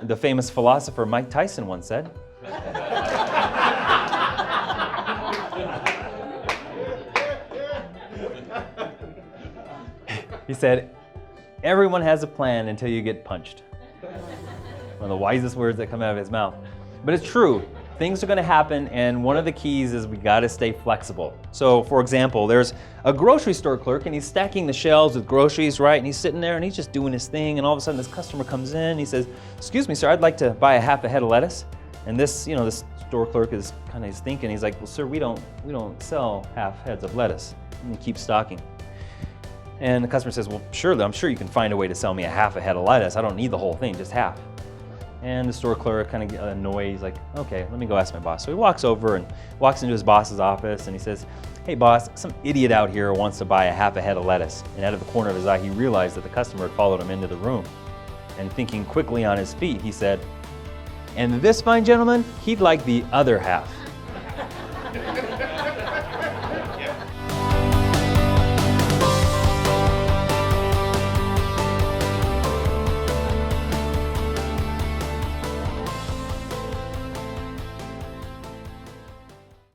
the famous philosopher Mike Tyson once said. He said, everyone has a plan until you get punched. One of the wisest words that come out of his mouth. But it's true. Things are going to happen, and one of the keys is we got to stay flexible. So, for example, there's a grocery store clerk, and he's stacking the shelves with groceries, right? And he's sitting there, and he's just doing his thing, and all of a sudden this customer comes in, and he says, "Excuse me, sir, I'd like to buy a half a head of lettuce." And this, this store clerk is kind of thinking, he's like, "Well, sir, we don't sell half heads of lettuce." And he keeps stocking. And the customer says, "Well, surely, I'm sure you can find a way to sell me a half a head of lettuce. I don't need the whole thing, just half." And the store clerk kind of annoyed. He's like, "Okay, let me go ask my boss." So he walks over and walks into his boss's office, and he says, "Hey boss, some idiot out here wants to buy a half a head of lettuce." And out of the corner of his eye, he realized that the customer had followed him into the room. And thinking quickly on his feet, he said, "And this fine gentleman, he'd like the other half."